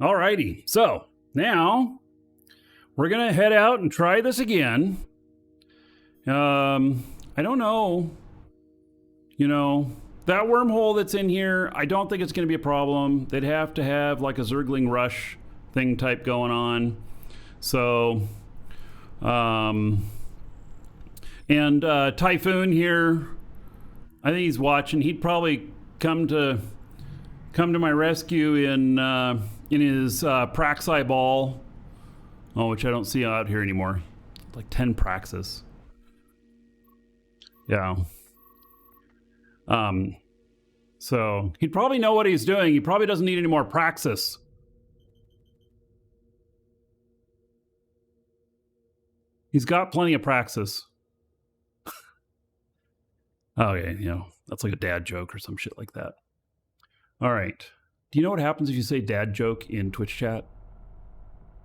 Alrighty, so now we're gonna head out and try this again. I don't know. You know, that wormhole that's in here, I don't think it's gonna be a problem. They'd have to have like a Zergling Rush thing type going on. So, Typhoon here, I think he's watching. He'd probably come to my rescue in his Praxi ball. Oh, which I don't see out here anymore. Like 10 Praxis. Yeah. So he'd probably know what he's doing. He probably doesn't need any more Praxis. He's got plenty of Praxis. Oh, yeah, you know, that's like a dad joke or some shit like that. All right. Do you know what happens if you say dad joke in Twitch chat?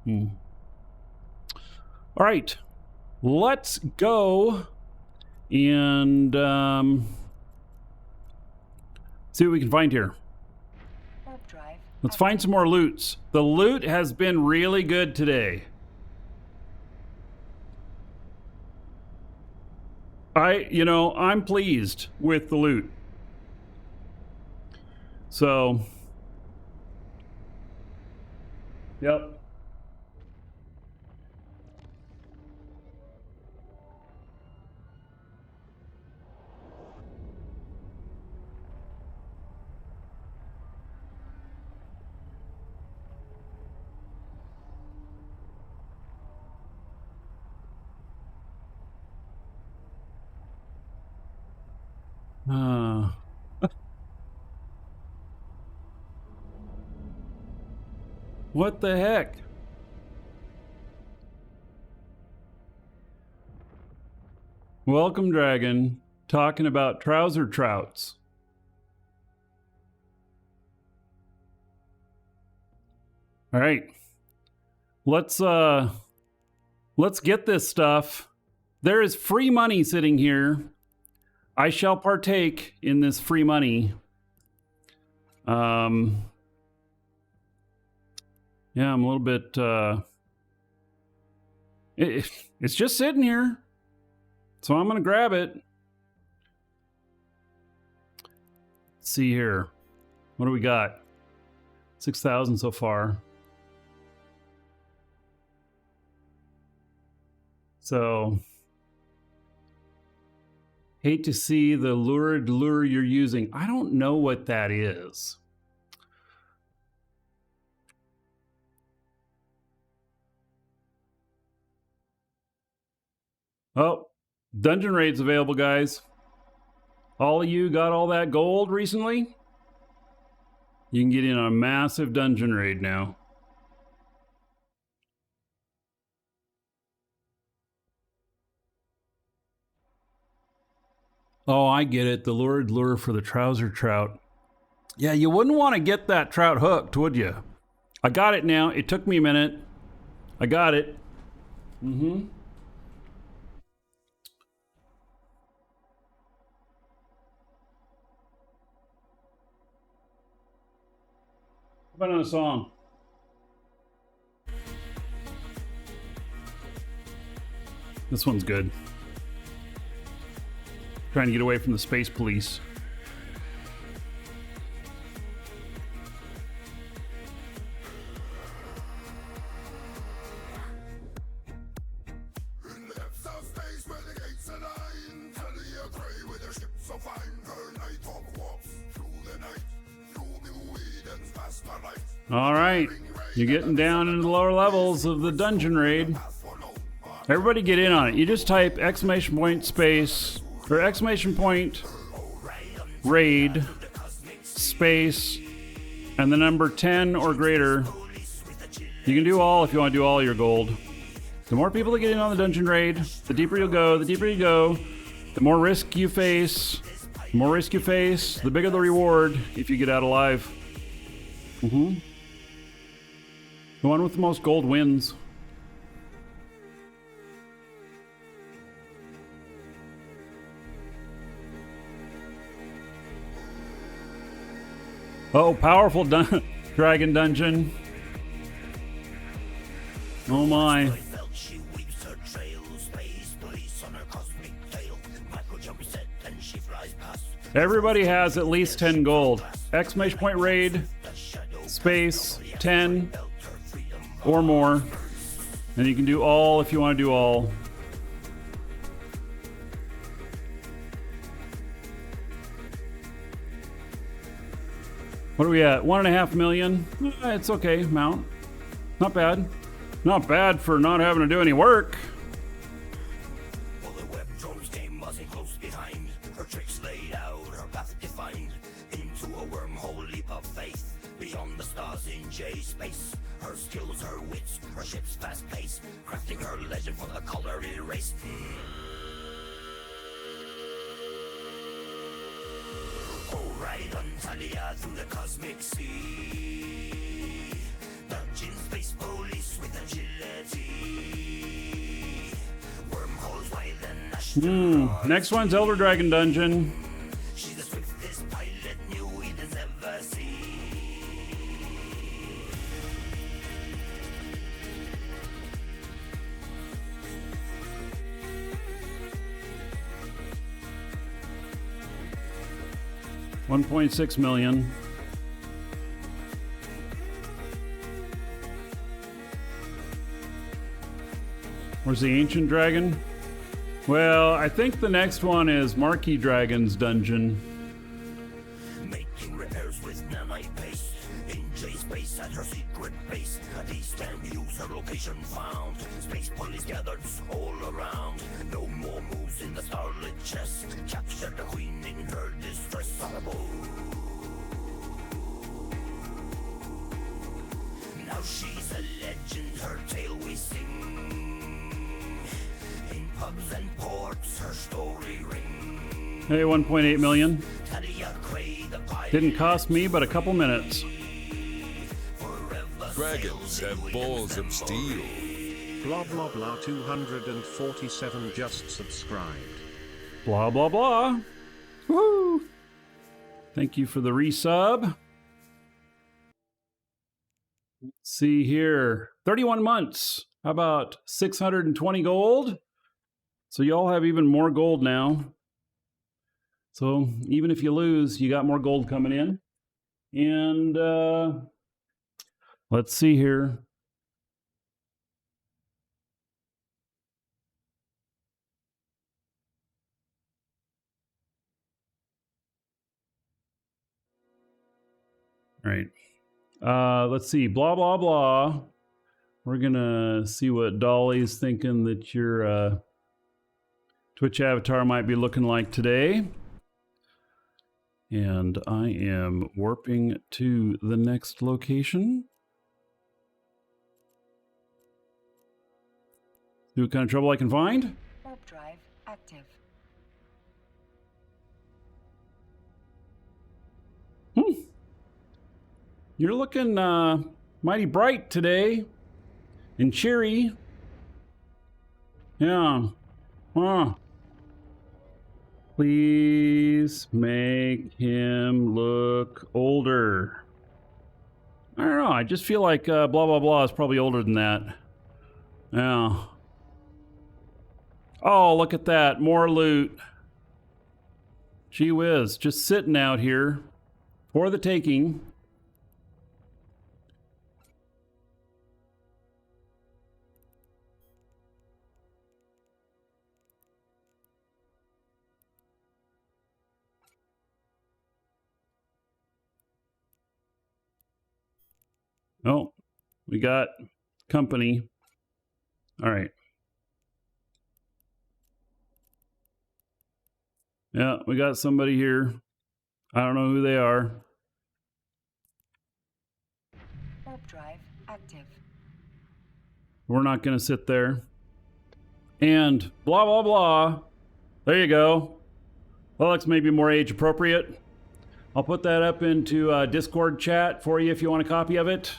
All right. Let's go and see what we can find here. Let's find some more loots. The loot has been really good today. I'm pleased with the loot. So, yep. What the heck? Welcome, Dragon. Talking about trouser trouts. All right. Let's get this stuff. There is free money sitting here. I shall partake in this free money. Yeah, I'm a little bit, it's just sitting here. So I'm going to grab it. Let's see here. What do we got? 6,000 so far. So, hate to see the lurid lure you're using. I don't know what that is. Oh, dungeon raids available, guys. All of you got all that gold recently? You can get in on a massive dungeon raid now. Oh, I get it. The lurid lure for the trouser trout. Yeah, you wouldn't want to get that trout hooked, would you? I got it now. It took me a minute. I got it. Mm-hmm. How about another song? This one's good. Trying to get away from the space police. All right, you're getting down into the lower levels of the dungeon raid. Everybody get in on it. You just type exclamation point space or exclamation point raid space and the number 10 or greater. You can do all if you want to do all your gold. The more people that get in on the dungeon raid, the deeper you'll go. The deeper you go, the more risk you face. The more risk you face, the bigger the reward if you get out alive. The one with the most gold wins. Oh, powerful dragon dungeon. Oh my. Everybody has at least 10 gold. Exclamation point raid, space, 10 or more. And you can do all if you want to do all. What are we at? 1.5 million? It's okay, mount. Not bad. Not bad for not having to do any work. Space. Her skills, her wits, her ship's fast pace, crafting her legend for the color erased. Oh, ride on Talia through the cosmic sea. Dodging space police with agility. Wormholes wide and asteroids. Next one's Elder Dragon Dungeon. She's the swiftest pilot New Eden's ever seen. $1.6 million. Where's the Ancient Dragon? Well, I think the next one is Markee Dragon's dungeon. Making repairs with nanite paste. In J-Space at her secret base. A D-stand user location found. Space police gathered all around. No more moves in the starlit chest. Captured the queen in her distress. Now she's a legend, her tale we sing. In pubs and ports, her story rings. Hey, 1.8 million. Didn't cost me but a couple minutes. Dragons have balls of steel. Blah blah blah 247 just subscribed. Blah blah blah. Woo! Thank you for the resub. Let's see here. 31 months. How about 620 gold? So y'all have even more gold now. So even if you lose, you got more gold coming in. And let's see here. All right. Let's see. Blah, blah, blah. We're going to see what Dolly's thinking that your Twitch avatar might be looking like today. And I am warping to the next location. See what kind of trouble I can find. Warp drive active. You're looking mighty bright today. And cheery. Yeah. Huh. Please make him look older. I don't know. I just feel like blah, blah, blah is probably older than that. Yeah. Oh, look at that. More loot. Gee whiz. Just sitting out here for the taking. Oh, we got company. All right. Yeah, we got somebody here. I don't know who they are. Warp drive active. We're not going to sit there. And blah, blah, blah. There you go. That looks maybe more age appropriate. I'll put that up into Discord chat for you if you want a copy of it.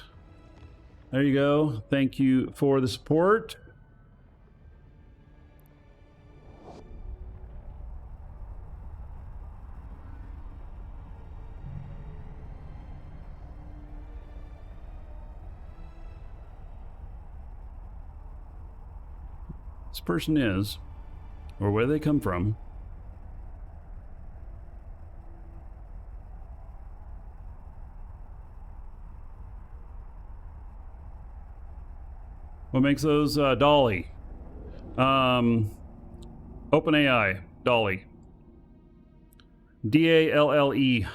There you go. Thank you for the support. this person is or where they come from. What makes those Dolly? OpenAI, Dolly. DALLE.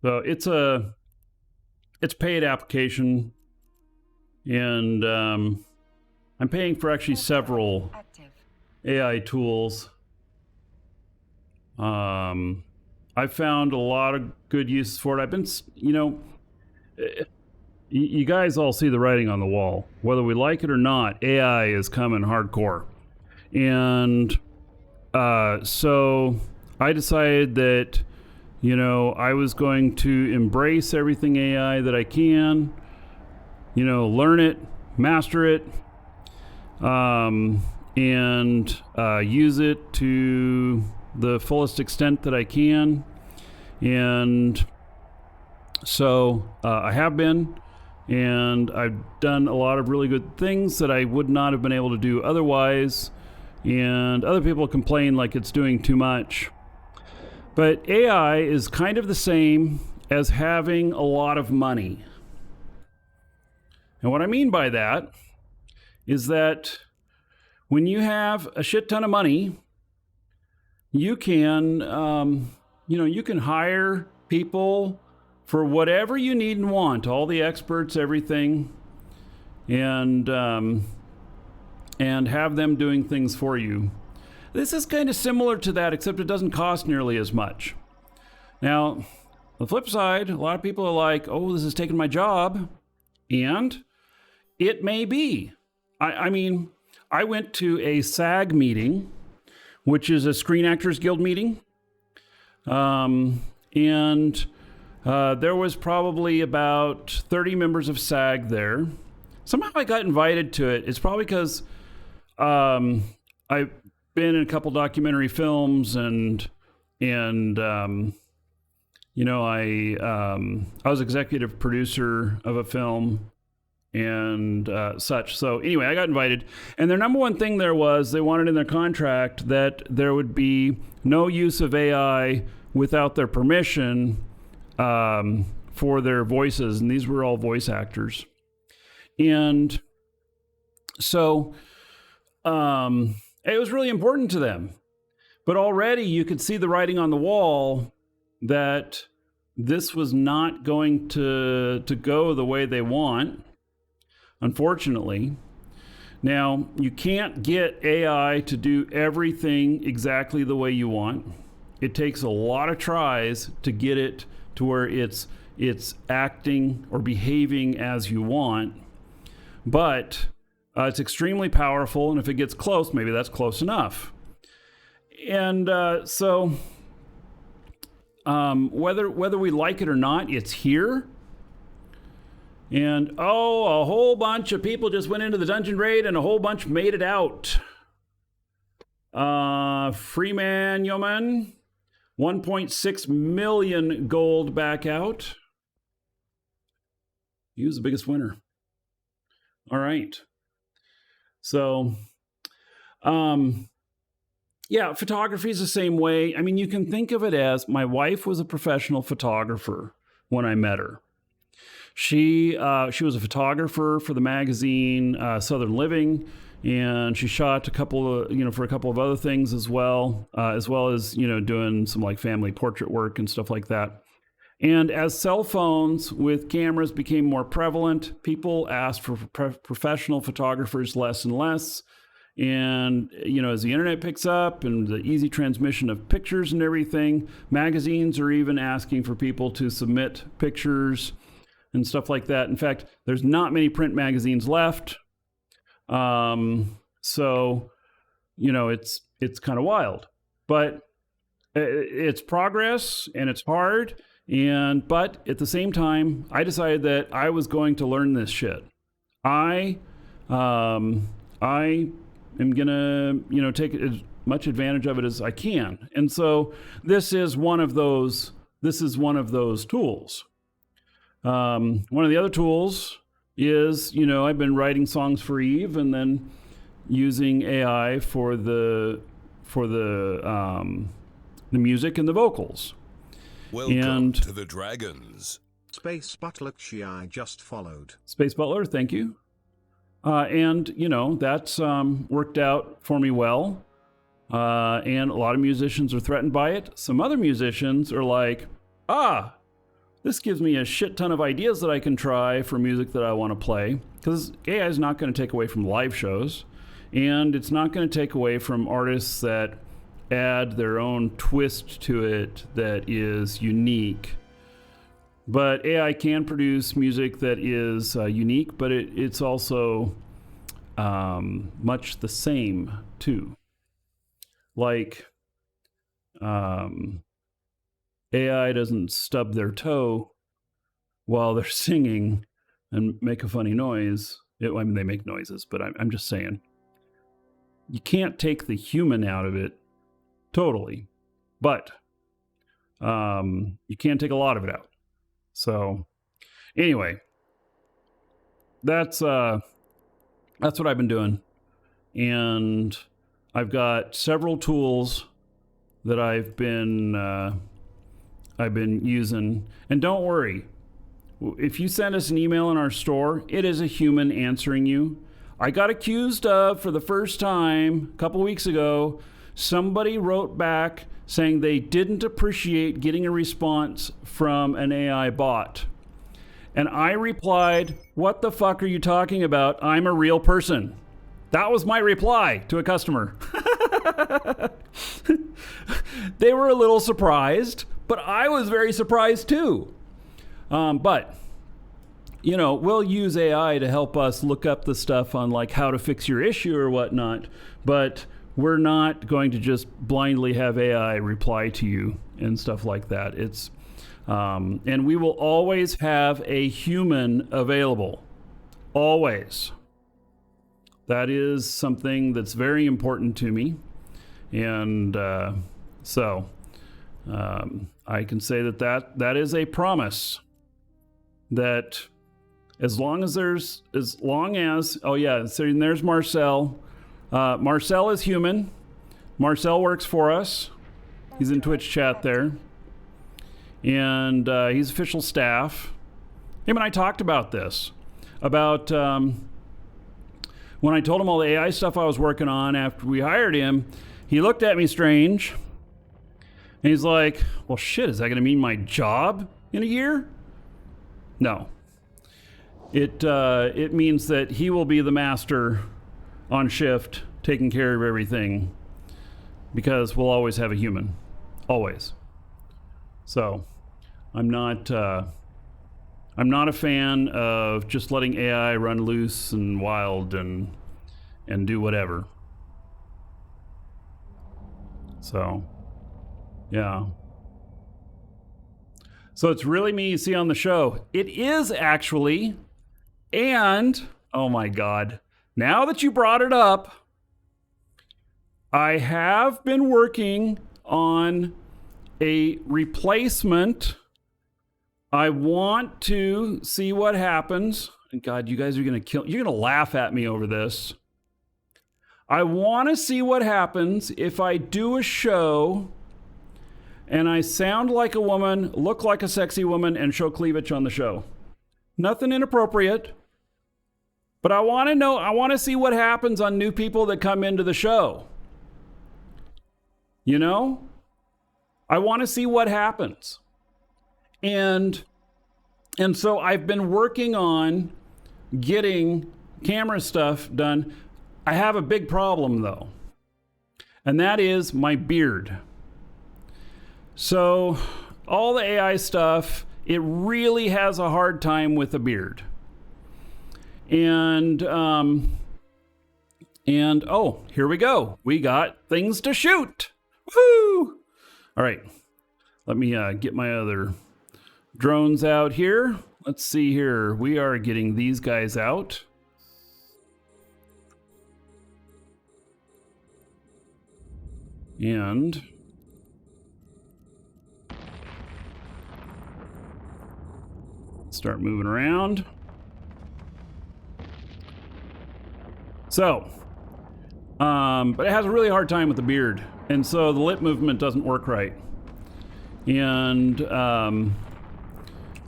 So it's a paid application, and I'm paying for actually several Active. AI tools. I've found a lot of good uses for it. I've been, you guys all see the writing on the wall. Whether we like it or not, AI is coming hardcore. And so I decided that, I was going to embrace everything AI that I can, learn it, master it, and use it to the fullest extent that I can. And so I have been, and I've done a lot of really good things that I would not have been able to do otherwise. And other people complain like it's doing too much. But AI is kind of the same as having a lot of money. And what I mean by that is that when you have a shit ton of money, you can, you can hire people for whatever you need and want, all the experts, everything, and have them doing things for you. This is kind of similar to that, except it doesn't cost nearly as much. Now, the flip side, a lot of people are like, oh, this is taking my job. And it may be. I mean, I went to a SAG meeting, which is a Screen Actors Guild meeting. And there was probably about 30 members of SAG there. Somehow I got invited to it. It's probably because I've been in a couple documentary films, and I was executive producer of a film and such. So anyway, I got invited, and their number one thing there was they wanted in their contract that there would be no use of AI without their permission for their voices, and these were all voice actors. And so it was really important to them. But already you could see the writing on the wall that this was not going to go the way they want, unfortunately. Now, you can't get AI to do everything exactly the way you want. It takes a lot of tries to get it to where it's acting or behaving as you want. But it's extremely powerful, and if it gets close, maybe that's close enough. And so whether we like it or not, it's here. And a whole bunch of people just went into the dungeon raid, and a whole bunch made it out. Freeman Yeoman, 1.6 million gold back out. He was the biggest winner. All right. So, photography is the same way. I mean, you can think of it as my wife was a professional photographer when I met her. She was a photographer for the magazine Southern Living, and she shot a couple of, for a couple of other things as well as, doing some like family portrait work and stuff like that. And as cell phones with cameras became more prevalent, people asked for professional photographers less and less. And, as the internet picks up and the easy transmission of pictures and everything, magazines are even asking for people to submit pictures and stuff like that. In fact, there's not many print magazines left. So, it's kind of wild. But it's progress, and it's hard. But at the same time, I decided that I was going to learn this shit. I am gonna, take as much advantage of it as I can. And so this is one of those tools. One of the other tools is, you know, I've been writing songs for Eve and then using AI for the music and the vocals. Welcome to the Dragons. Space Butler I just followed. Space Butler, thank you. And, you know, that's worked out for me well. And a lot of musicians are threatened by it. Some other musicians are like, this gives me a shit ton of ideas that I can try for music that I want to play. Because AI is not going to take away from live shows. And it's not going to take away from artists that add their own twist to it that is unique. But AI can produce music that is unique, but it's also much the same too. Like AI doesn't stub their toe while they're singing and make a funny noise. I mean, they make noises, but I'm just saying. You can't take the human out of it totally, but you can take a lot of it out. So anyway, that's what I've been doing. And I've got several tools that I've been using. And don't worry, if you send us an email in our store, it is a human answering you. I got accused of, for the first time a couple weeks ago, somebody wrote back saying they didn't appreciate getting a response from an AI bot. And I replied, what the fuck are you talking about? I'm a real person. That was my reply to a customer. They were a little surprised, but I was very surprised too. But, you know, we'll use AI to help us look up the stuff on like how to fix your issue or whatnot, but we're not going to just blindly have AI reply to you and stuff like that. It's and we will always have a human available. Always. That is something that's very important to me. And so I can say that is a promise that as long as oh yeah, so there's Marcel. Marcel is human. Marcel works for us. He's in Twitch chat there. And he's official staff. Him and I talked about this. About when I told him all the AI stuff I was working on after we hired him, he looked at me strange. And he's like, well, shit, is that going to mean my job in a year? No. It means that he will be the master on shift, taking care of everything, because we'll always have a human, always. So, I'm not a fan of just letting AI run loose and wild and do whatever. So, yeah. So it's really me you see on the show. It is actually, and oh my God. Now that you brought it up, I have been working on a replacement. I want to see what happens. And God, you guys are going to you're going to laugh at me over this. I want to see what happens if I do a show and I sound like a woman, look like a sexy woman, and show cleavage on the show. Nothing inappropriate. But I want to know, I want to see what happens on new people that come into the show. You know? I want to see what happens. And so I've been working on getting camera stuff done. I have a big problem though. And that is my beard. So all the AI stuff, it really has a hard time with a beard. And oh, here we go. We got things to shoot. Woo! All right. Let me get my other drones out here. Let's see here. We are getting these guys out. And Start moving around. So, but it has a really hard time with the beard, and so the lip movement doesn't work right. And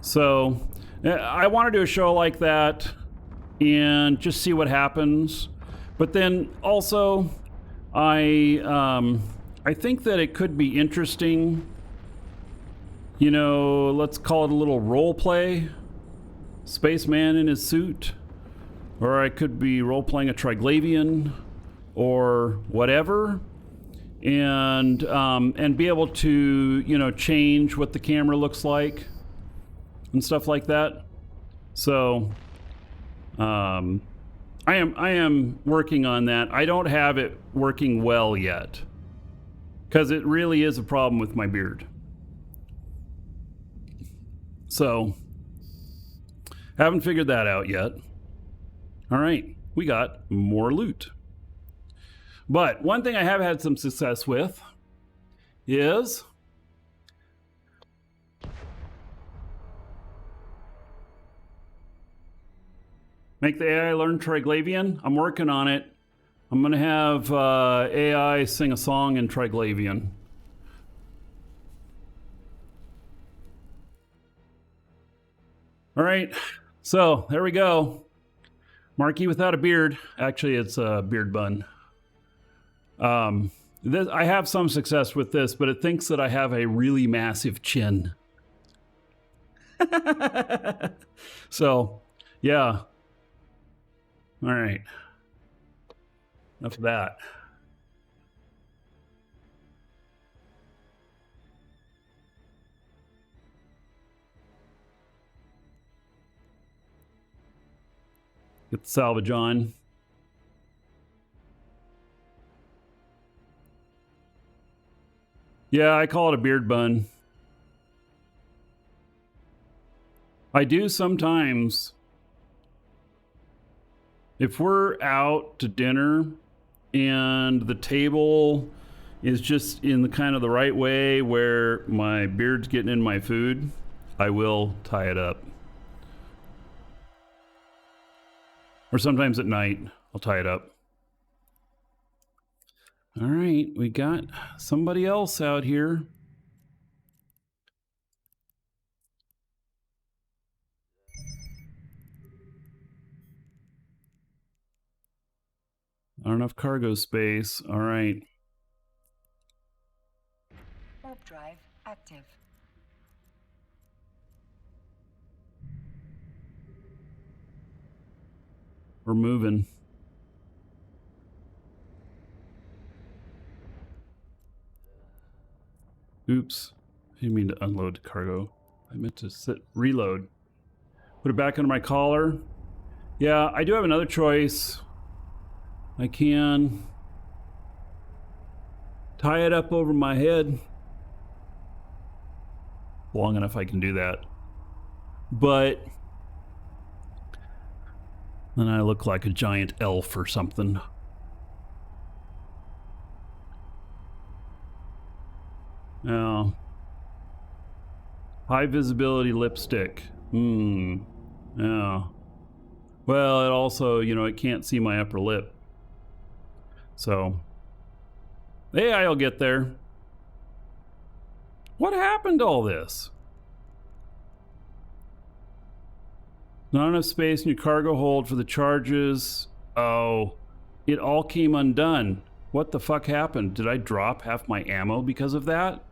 so I want to do a show like that and just see what happens. But then also, I think that it could be interesting. You know, let's call it a little role play. Spaceman in his suit. Or I could be role-playing a Triglavian or whatever. And be able to, you know, change what the camera looks like and stuff like that. So I am working on that. I don't have it working well yet because it really is a problem with my beard. So haven't figured that out yet. All right, we got more loot. But one thing I have had some success with is make the AI learn Triglavian. I'm working on it. I'm going to have AI sing a song in Triglavian. All right, so there we go. Markee without a beard. Actually, it's a beard bun. I have some success with this, but it thinks that I have a really massive chin. So, yeah. All right. Enough of that. Get the salvage on. Yeah, I call it a beard bun. I do sometimes. If we're out to dinner and the table is just in the kind of the right way where my beard's getting in my food, I will tie it up. Or sometimes at night, I'll tie it up. All right, we got somebody else out here. Not enough cargo space. All right. Warp drive active. We're moving. Oops. I didn't mean to unload cargo. I meant to reload. Put it back under my collar. Yeah, I do have another choice. I can tie it up over my head. Long enough I can do that. But then I look like a giant elf or something. Oh. High visibility lipstick. Yeah. Well, it also, you know, it can't see my upper lip. So, AI will get there. What happened to all this? Not enough space in your cargo hold for the charges. Oh, it all came undone. What the fuck happened? Did I drop half my ammo because of that?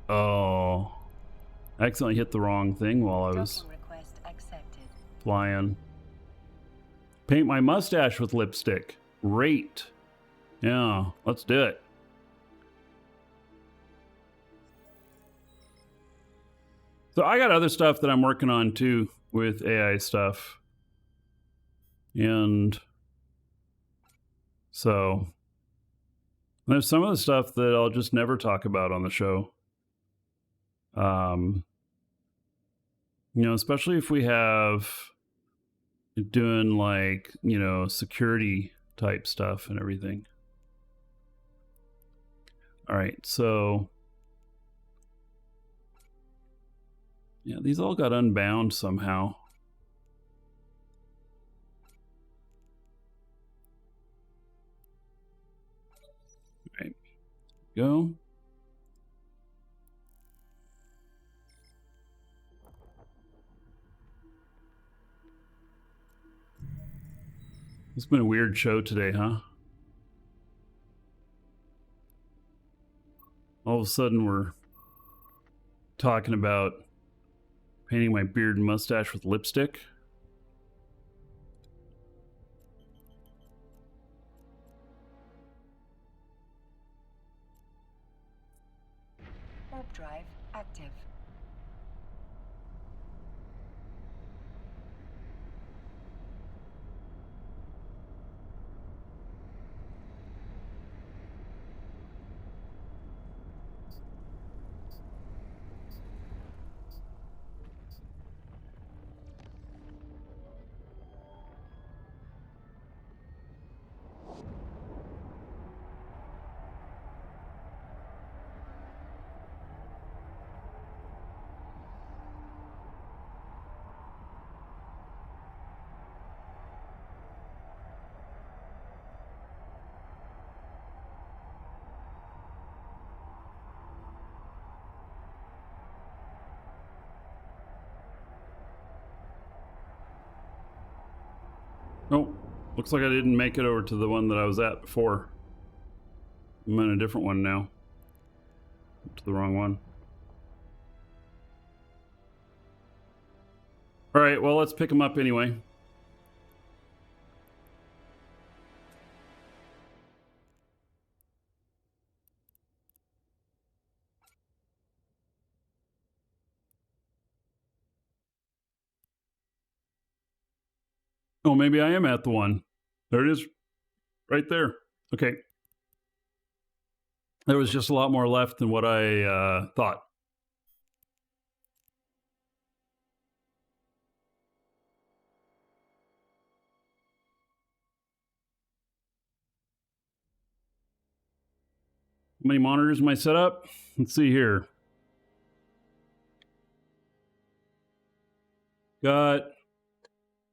Oh, I accidentally hit the wrong thing while I was flying. Paint my mustache with lipstick. Great. Yeah, let's do it. So I got other stuff that I'm working on too with AI stuff. And so there's some of the stuff that I'll just never talk about on the show. You know, especially if we have doing like, you know, security type stuff and everything. All right, so Yeah, these all got unbound somehow. Right. Go. It's been a weird show today, huh? All of a sudden we're talking about painting my beard and mustache with lipstick. Warp drive active. Oh, looks like I didn't make it over to the one that I was at before. I'm in a different one now. To the wrong one. All right, well, let's pick them up anyway. Oh, maybe I am at the one. There it is. Right there. Okay. There was just a lot more left than what I thought. How many monitors am I set up? Let's see here. Got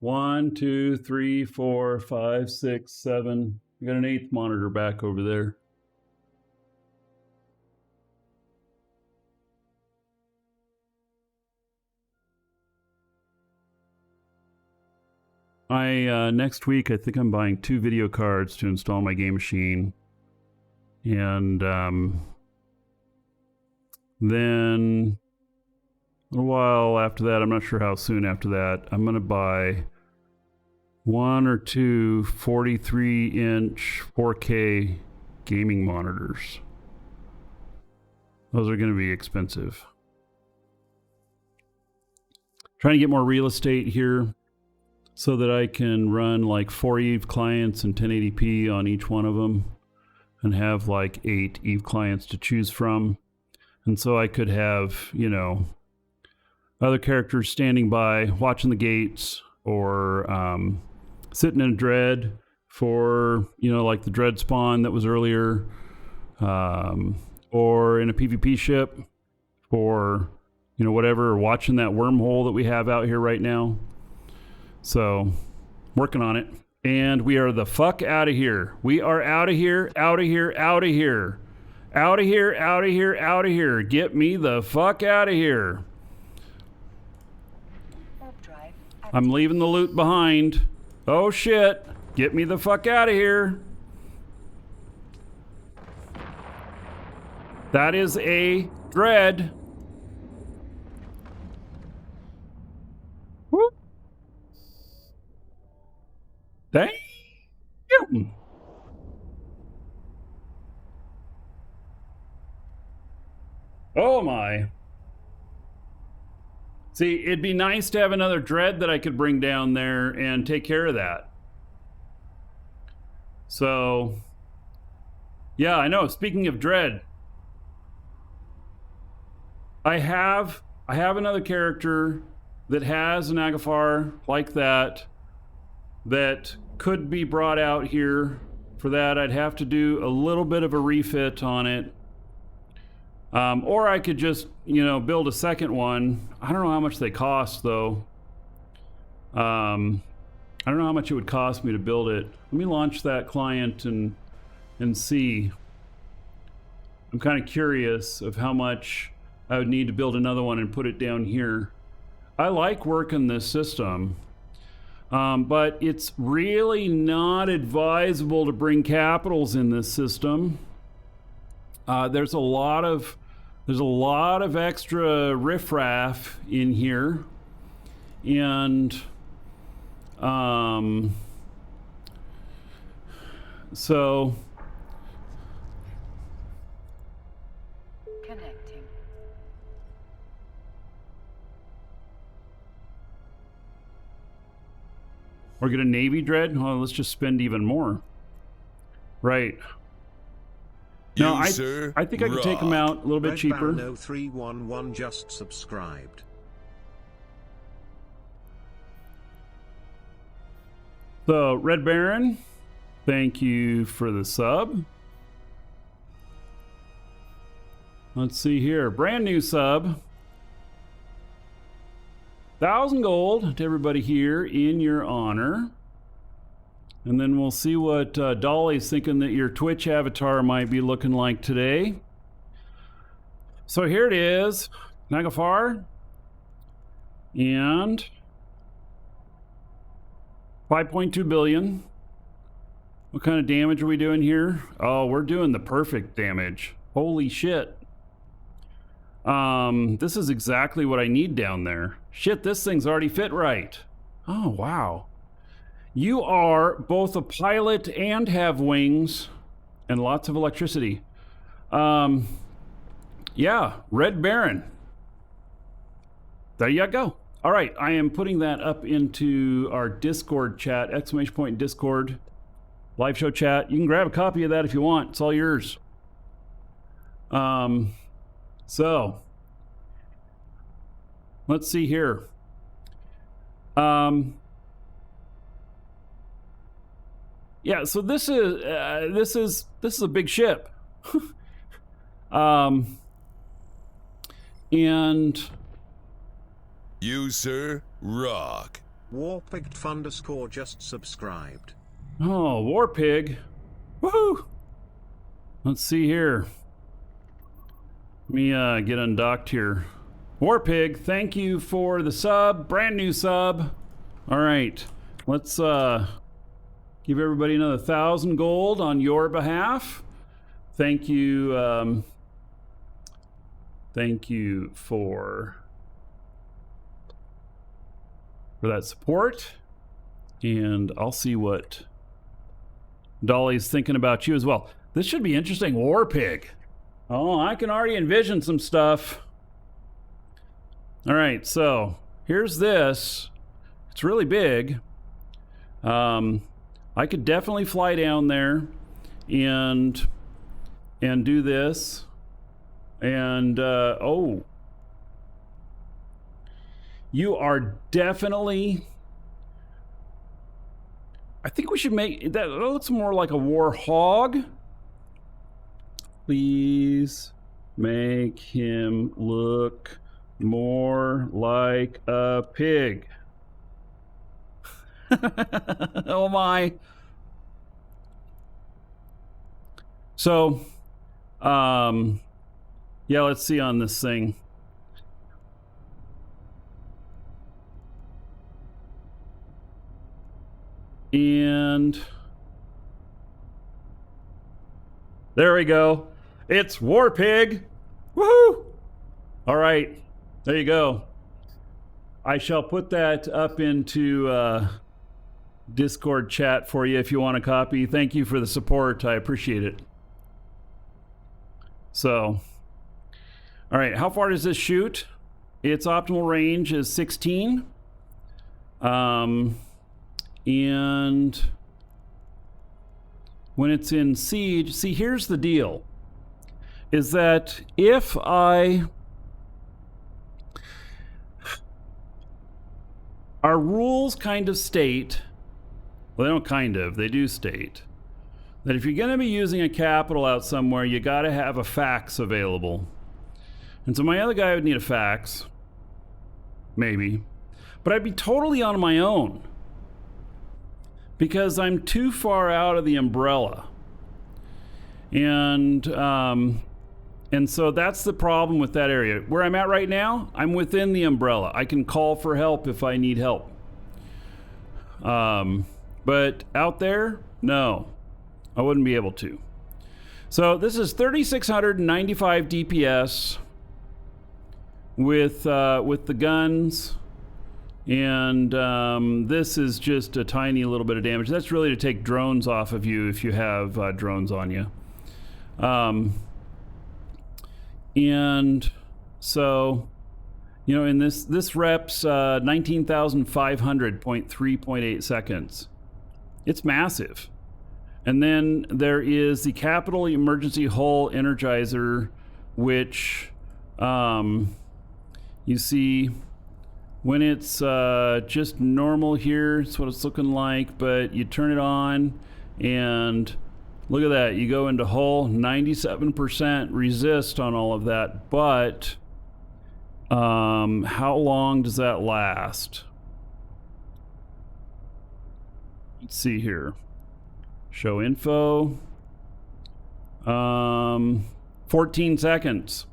1, 2, 3, 4, 5, 6, 7. I got an 8th monitor back over there. Next week, I think I'm buying 2 video cards to install my game machine. And then a little while after that, I'm not sure how soon after that, I'm going to buy 1 or 2 43-inch 4K gaming monitors. Those are going to be expensive. Trying to get more real estate here so that I can run like 4 Eve clients and 1080p on each one of them and have like 8 Eve clients to choose from. And so I could have, you know, other characters standing by watching the gates, or sitting in a dread for, you know, like the dread spawn that was earlier, or in a PvP ship for, you know, whatever, or watching that wormhole that we have out here right now. So, working on it. And we are the fuck out of here. We are out of here, out of here, out of here. Out of here, out of here, out of here. Get me the fuck out of here. I'm leaving the loot behind. Oh shit. Get me the fuck out of here. That is a dread. Whoop. Damn. Oh my. See, it'd be nice to have another dread that I could bring down there and take care of that. So, yeah, I know. Speaking of dread, I have another character that has an Agafar like that could be brought out here. For that, I'd have to do a little bit of a refit on it. Or I could just, you know, build a second one. I don't know how much they cost, though. I don't know how much it would cost me to build it. Let me launch that client and see. I'm kind of curious of how much I would need to build another one and put it down here. I like working this system, but it's really not advisable to bring capitals in this system. There's a lot of extra riffraff in here, and so Connecting. we're gonna Navy Dread. Well, let's just spend even more. Right. No, I think I could take them out a little bit cheaper. Red 0311 just subscribed. So, Red Baron, thank you for the sub. Let's see here. Brand new sub. 1,000 gold to everybody here in your honor. And then we'll see what Dolly's thinking that your Twitch avatar might be looking like today. So here it is. Nagafar. And 5.2 billion. What kind of damage are we doing here? Oh, we're doing the perfect damage. Holy shit. This is exactly what I need down there. Shit, this thing's already fit right. Oh, wow. You are both a pilot and have wings and lots of electricity. Yeah, Red Baron. There you go. All right, I am putting that up into our Discord chat, ! Discord, live show chat. You can grab a copy of that if you want. It's all yours. So, let's see here. Yeah, so this is a big ship. And You, sir, rock. Warpig_ just subscribed. oh, Warpig. Woohoo! Let's see here. Let me get undocked here. Warpig, thank you for the sub. Brand new sub. All right. Let's give everybody another 1,000 gold on your behalf. Thank you. Thank you for that support. And I'll see what Dolly's thinking about you as well. This should be interesting. Warpig. Oh, I can already envision some stuff. All right, so here's this. It's really big. I could definitely fly down there and do this. And oh, you are definitely. I think we should make that. Looks more like a war hog. Please make him look more like a pig. Oh my. So, yeah, let's see on this thing. And there we go. It's Warpig. Woohoo! All right, there you go. I shall put that up into Discord chat for you if you want a copy. Thank you for the support. I appreciate it. So, all right, how far does this shoot? Its optimal range is 16. And when it's in siege, see, here's the deal, is that if our rules kind of state, well, they don't kind of, they do state, that if you're going to be using a capital out somewhere, you got to have a fax available. And so my other guy would need a fax. Maybe. But I'd be totally on my own. Because I'm too far out of the umbrella. And so that's the problem with that area. Where I'm at right now, I'm within the umbrella. I can call for help if I need help. But out there, no. I wouldn't be able to. So this is 3,695 DPS with the guns. And this is just a tiny little bit of damage. That's really to take drones off of you if you have drones on you. And so, you know, in this reps 19,500.3.8 seconds. It's massive. And then there is the Capital Emergency Hull Energizer, which you see when it's just normal here, it's what it's looking like, but you turn it on and look at that. You go into hull, 97% resist on all of that, but how long does that last? Let's see here. Show info. 14 seconds.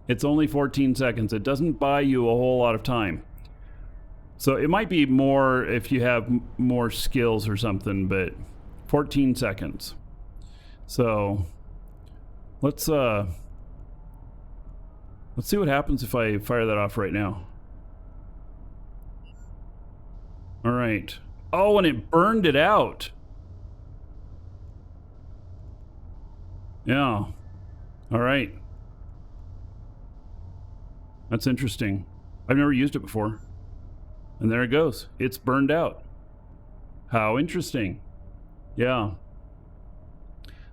It's only 14 seconds. It doesn't buy you a whole lot of time. So it might be more if you have more skills or something, but 14 seconds. So let's see what happens if I fire that off right now. All right. Oh, and it burned it out. Yeah. All right. That's interesting. I've never used it before. And there it goes. It's burned out. How interesting. Yeah.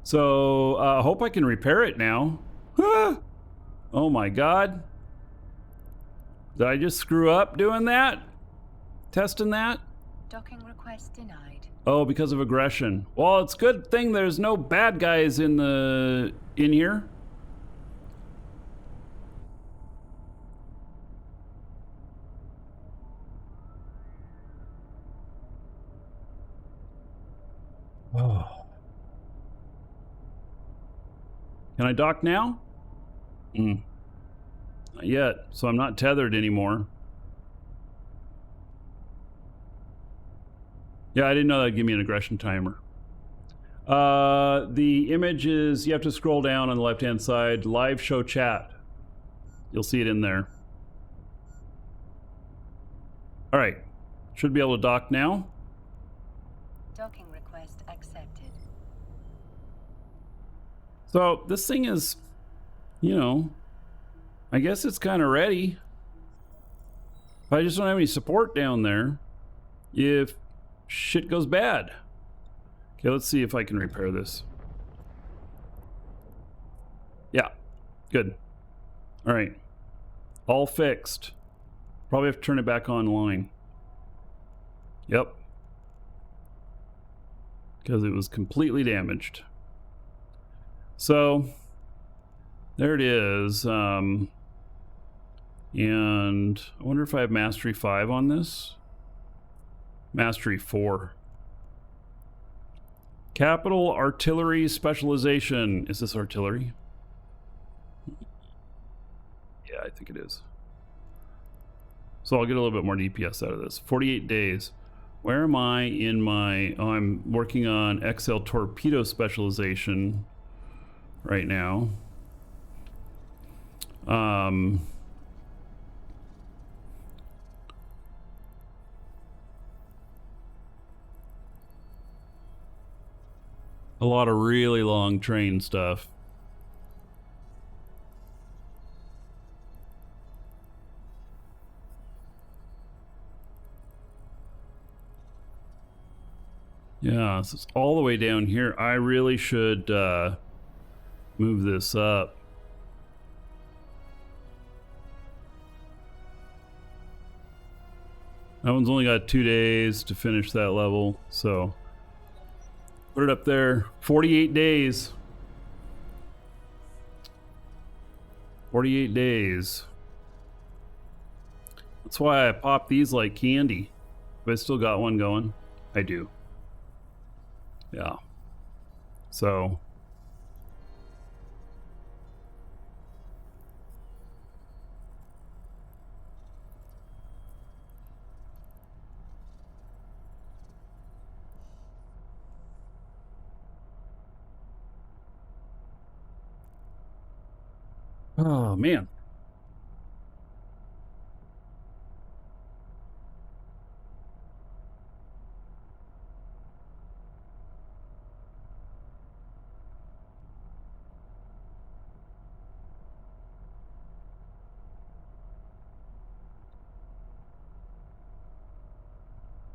So, I hope I can repair it now. Ah! Oh my God. Did I just screw up doing that? Testing that? Docking request denied. Oh, because of aggression. Well, it's a good thing there's no bad guys in here. Oh. Can I dock now? Not yet, so I'm not tethered anymore. Yeah, I didn't know that'd give me an aggression timer. The image is, you have to scroll down on the left-hand side, live show chat. You'll see it in there. All right, should be able to dock now. Docking request accepted. So this thing is, you know, I guess it's kind of ready. But I just don't have any support down there if shit goes bad. Okay, let's see if I can repair this. Yeah, good. All right, all fixed. Probably have to turn it back online. Yep. Because it was completely damaged. So there it is. And I wonder if I have Mastery 5 on this. Mastery 4. Capital Artillery Specialization. Is this artillery? Yeah, I think it is. So I'll get a little bit more DPS out of this. 48 days. Where am I in my... Oh, I'm working on XL Torpedo Specialization right now. A lot of really long train stuff. Yeah, so it's all the way down here. I really should move this up. That one's only got 2 days to finish that level, so put it up there. 48 days. 48 days. That's why I pop these like candy. But I still got one going. I do. Yeah. So. Oh, man.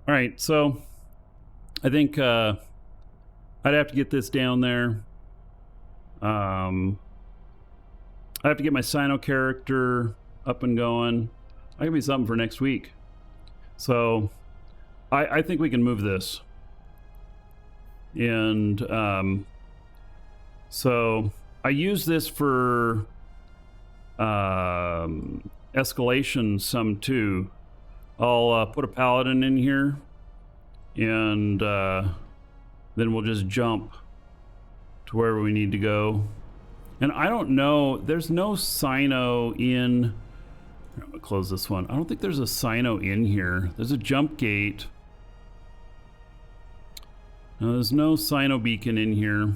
All right, so I think I'd have to get this down there. I have to get my Sino character up and going. That could be something for next week. So I think we can move this. And so I use this for escalation some too. I'll put a paladin in here, and then we'll just jump to wherever we need to go. And I don't know, there's no Sino in... I'm gonna close this one. I don't think there's a Sino in here. There's a jump gate. No, there's no Sino beacon in here.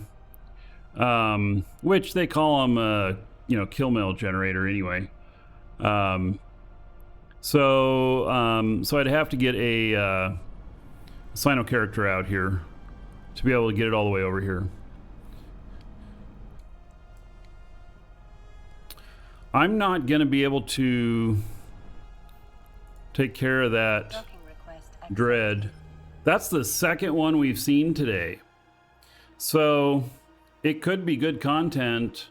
Which they call them kill mail generator anyway. So I'd have to get a Sino character out here to be able to get it all the way over here. I'm not going to be able to take care of that dread. That's the second one we've seen today. So it could be good content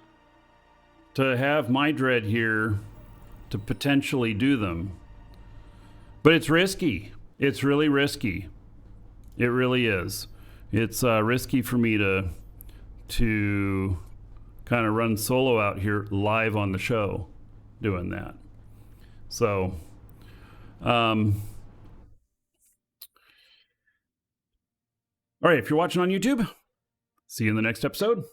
to have my dread here to potentially do them. But it's risky. It's really risky. It really is. It's risky for me to kind of run solo out here live on the show doing that. So, all right, if you're watching on YouTube, see you in the next episode.